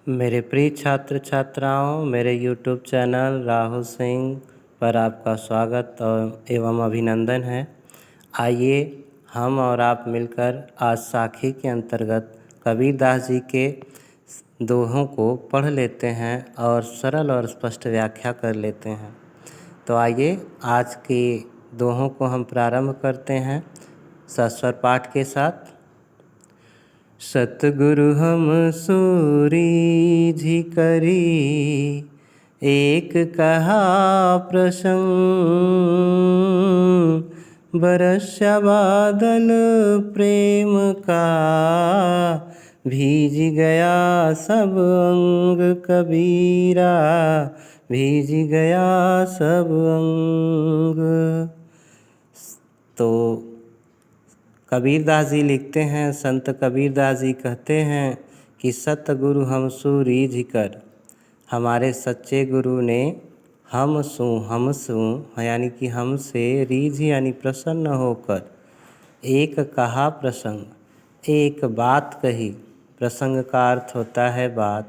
मेरे प्रिय छात्र छात्राओं, मेरे YouTube चैनल राहुल सिंह पर आपका स्वागत एवं अभिनंदन है। आइए हम और आप मिलकर आज साखी के अंतर्गत कबीरदास जी के दोहों को पढ़ लेते हैं और सरल और स्पष्ट व्याख्या कर लेते हैं। तो आइए आज के दोहों को हम प्रारंभ करते हैं सस्वर पाठ के साथ। सतगुरु हम सूरीझि करी, एक कहा प्रसंग, बरस्या बादल प्रेम का, भीज गया सब अंग कबीरा, भीज गया सब अंग। तो कबीरदास जी लिखते हैं, संत कबीरदास जी कहते हैं कि सतगुरु हम सूरीझि कर, हमारे सच्चे गुरु ने हम सू यानी कि हमसे रीझ यानी प्रसन्न होकर एक कहा प्रसंग, एक बात कही। प्रसंग का अर्थ होता है बात।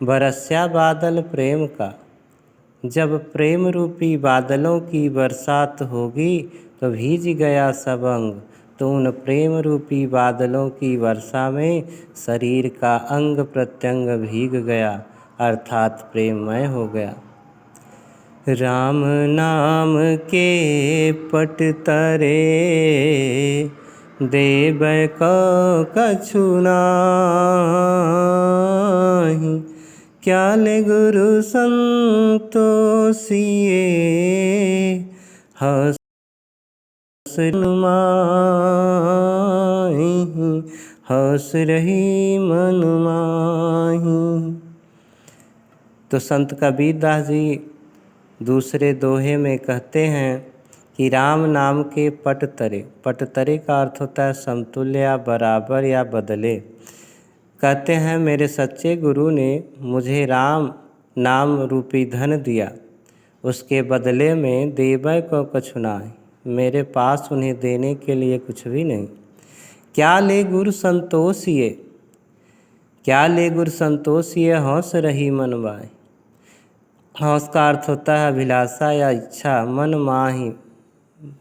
बरस्या बादल प्रेम का, जब प्रेम रूपी बादलों की बरसात होगी तो भीज गया सब अंग। तो उन प्रेम रूपी बादलों की वर्षा में शरीर का अंग प्रत्यंग भीग गया, अर्थात प्रेममय हो गया। राम नाम के पट तरे, देबै को कछु नाहि, क्या ले गुरु संतोषिए, हस हंस रही मन माही। तो संत कबीरदास जी दूसरे दोहे में कहते हैं कि राम नाम के पट तरे, पट तरे का अर्थ होता है समतुल्य या बराबर या बदले। कहते हैं मेरे सच्चे गुरु ने मुझे राम नाम रूपी धन दिया, उसके बदले में देबै को कछु नाहि, मेरे पास उन्हें देने के लिए कुछ भी नहीं। क्या ले गुरु संतोषिए, क्या ले गुरु संतोषिए, हंस रही मन बाई। हंस का अर्थ होता है अभिलाषा या इच्छा। मन माही,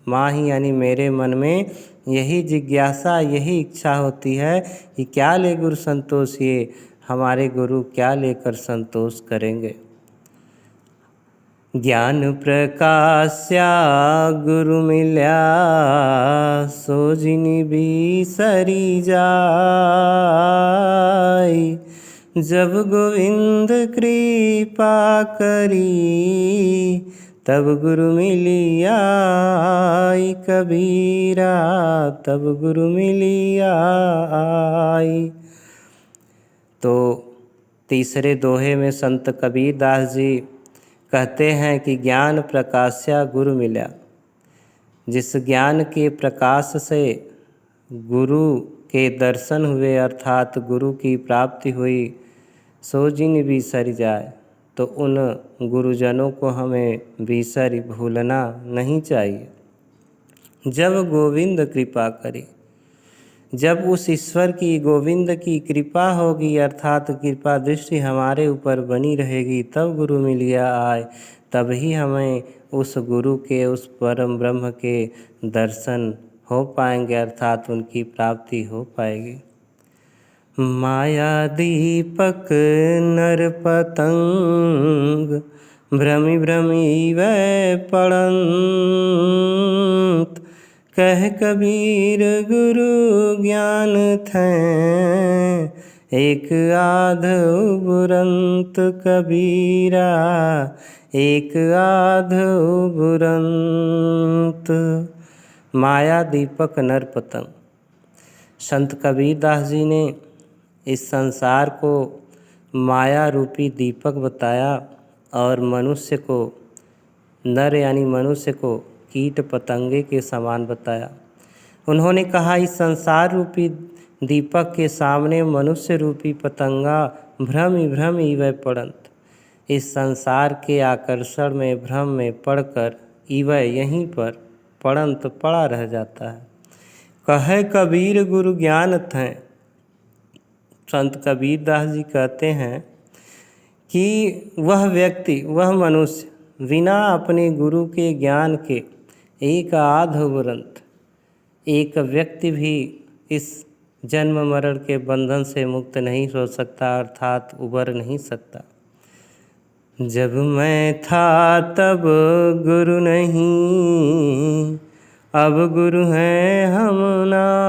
माही यानी मेरे मन में यही जिज्ञासा, यही इच्छा होती है कि क्या ले गुरु संतोषिए, हमारे गुरु क्या लेकर संतोष करेंगे। ज्ञान प्रकाश्या गुरु मिल्या, सो जिनि बिसरि जाई, जब गोविंद कृपा करी, तब गुरु मिलिया कबीरा, तब गुरु मिलिया। तो तीसरे दोहे में संत कबीरदास जी कहते हैं कि ज्ञान प्रकाश्या गुरु मिला, जिस ज्ञान के प्रकाश से गुरु के दर्शन हुए अर्थात गुरु की प्राप्ति हुई, सो जिन बिसरि जाए, तो उन गुरुजनों को हमें बिसर भूलना नहीं चाहिए। जब गोविंद कृपा करे, जब उस ईश्वर की गोविंद की कृपा होगी अर्थात कृपा दृष्टि हमारे ऊपर बनी रहेगी, तब गुरु मिलिया आए, तभी हमें उस गुरु के, उस परम ब्रह्म के दर्शन हो पाएंगे अर्थात उनकी प्राप्ति हो पाएगी। माया दीपक नर पतंग, भ्रमि भ्रमि वै पड़ंत, कह कबीर गुरु ज्ञान थैं, एक आध उबरंत कबीरा, एक आध उबरंत। माया दीपक नर पतंग, संत कबीरदास जी ने इस संसार को माया रूपी दीपक बताया और मनुष्य को, नर यानी मनुष्य को कीट पतंगे के समान बताया। उन्होंने कहा इस संसार रूपी दीपक के सामने मनुष्य रूपी पतंगा भ्रमि भ्रमि वै पड़ंत, इस संसार के आकर्षण में भ्रम में पड़कर इवै यहीं पर पड़ंत पड़ा रह जाता है। कहे कबीर गुरु ज्ञान थैं, संत कबीरदास जी कहते हैं कि वह व्यक्ति, वह मनुष्य बिना अपने गुरु के ज्ञान के एक आध उबरंत एक व्यक्ति भी इस जन्म मरण के बंधन से मुक्त नहीं हो सकता, अर्थात उबर नहीं सकता। जब मैं था तब गुरु नहीं, अब गुरु हैं हम नाही।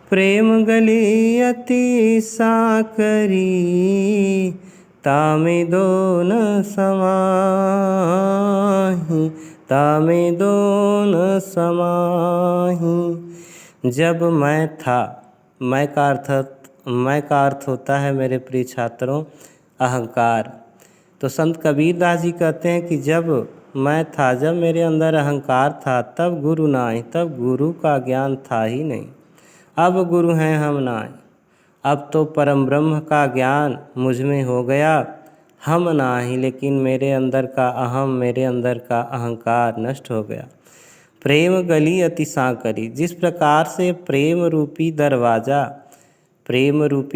प्रेम गली अति साकरी, तामे दो न समाही, तामे दो न समाही। जब मैं था, मैं का अर्थ होता है मेरे प्रिय छात्रों अहंकार। तो संत कबीर दास जी कहते हैं कि जब मैं था, जब मेरे अंदर अहंकार था, तब गुरु नाहीं, तब गुरु का ज्ञान था ही नहीं। अब गुरु हैं हम नाहीं, अब तो परम ब्रह्म का ज्ञान मुझ में हो गया, हम नाही, लेकिन मेरे अंदर का अहम, मेरे अंदर का अहंकार नष्ट हो गया। प्रेम गली अति सांकरी, जिस प्रकार से प्रेम रूपी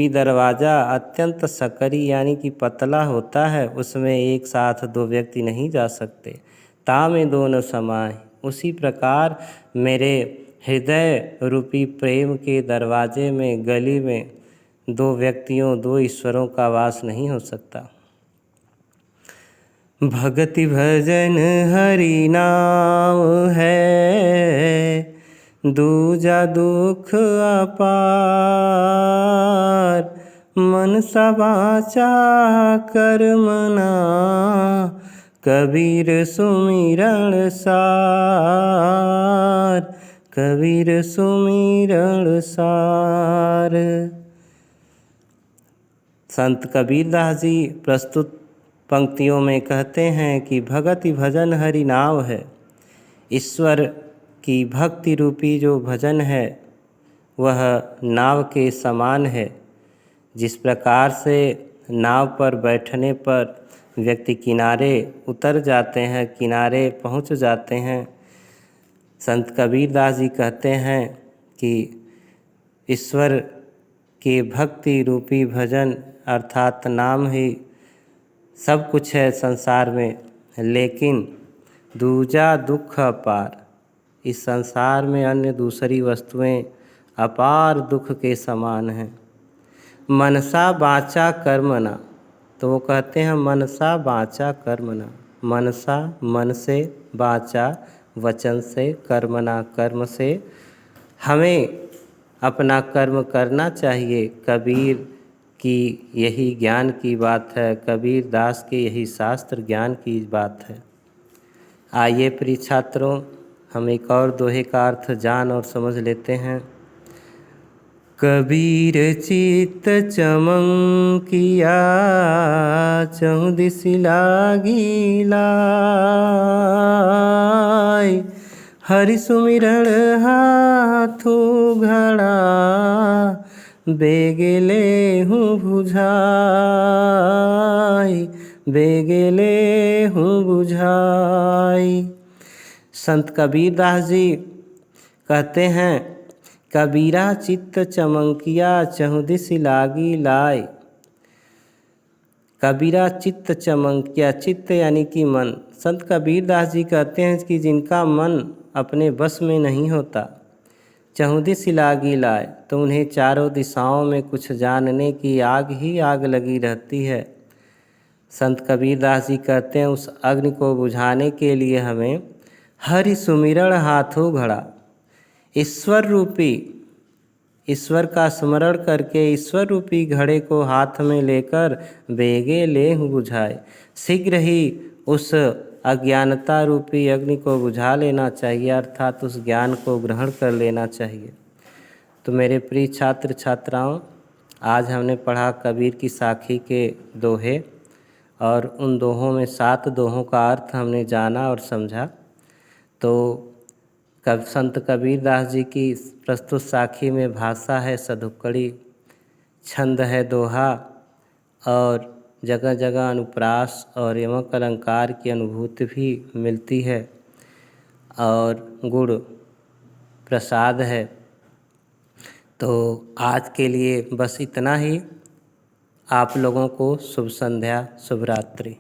दरवाज़ा अत्यंत सकरी यानी कि पतला होता है, उसमें एक साथ दो व्यक्ति नहीं जा सकते। तामे दो न समाए, उसी प्रकार मेरे हृदय रूपी प्रेम के दरवाजे में, गली में दो व्यक्तियों, दो ईश्वरों का वास नहीं हो सकता। भक्ति भजन हरि नाम है, दूजा दुख अपार। मनसा वाचा कर्मणा, कबीर सुमिरण सार, कबीर सुमिरण सार। संत कबीर दास जी प्रस्तुत पंक्तियों में कहते हैं कि भगति भजन हरि नाव है। ईश्वर की भक्ति रूपी जो भजन है वह नाव के समान है। जिस प्रकार से नाव पर बैठने पर व्यक्ति किनारे उतर जाते हैं, किनारे पहुंच जाते हैं, संत कबीर दास जी कहते हैं कि ईश्वर के भक्ति रूपी भजन अर्थात नाम ही सब कुछ है संसार में, लेकिन दूजा दुख अपार, इस संसार में अन्य दूसरी वस्तुएं अपार दुख के समान हैं। मनसा बाचा कर्मणा, तो वो कहते हैं मनसा बाचा कर्मणा, मनसा मन से, बाचा वचन से, कर्मणा कर्म से, हमें अपना कर्म करना चाहिए। कबीर की यही ज्ञान की बात है, कबीर दास के यही शास्त्र ज्ञान की बात है। आइए प्रिय छात्रों, हम एक और दोहे का अर्थ जान और समझ लेते हैं। कबीर चित्त चमंकिया, चहुँ दिसि लागी लाई। हरि सुमिरण हाथू घड़ा, बेगे लेहूँ बुझाई, बेगे लेहूँ बुझाई। संत कबीर दास जी कहते हैं कबीरा चित्त चमंकिया, चहुँ दिसि लागी लाई। कबीरा चित्त चमंकिया, चित्त यानी कि मन। संत कबीर दास जी कहते हैं कि जिनका मन अपने बस में नहीं होता, चहुँ दिसि लागी लाए, तो उन्हें चारों दिशाओं में कुछ जानने की आग ही आग लगी रहती है। संत कबीर दास जी कहते हैं उस अग्नि को बुझाने के लिए हमें हरि सुमिरण हाथों घड़ा, ईश्वर रूपी, ईश्वर का स्मरण करके ईश्वर रूपी घड़े को हाथ में लेकर बेगे लेहूँ बुझाए, शीघ्र ही उस अज्ञानता रूपी अग्नि को बुझा लेना चाहिए, अर्थात उस ज्ञान को ग्रहण कर लेना चाहिए। तो मेरे प्रिय छात्र छात्राओं, आज हमने पढ़ा कबीर की साखी के दोहे, और उन दोहों में 7 दोहों का अर्थ हमने जाना और समझा। तो संत कबीर दास जी की प्रस्तुत साखी में भाषा है सधुक्कड़ी, छंद है दोहा, और जगह जगह अनुप्रास और यमक अलंकार की अनुभूति भी मिलती है, और गुड़ प्रसाद है। तो आज के लिए बस इतना ही। आप लोगों को शुभ संध्या, शुभ रात्रि।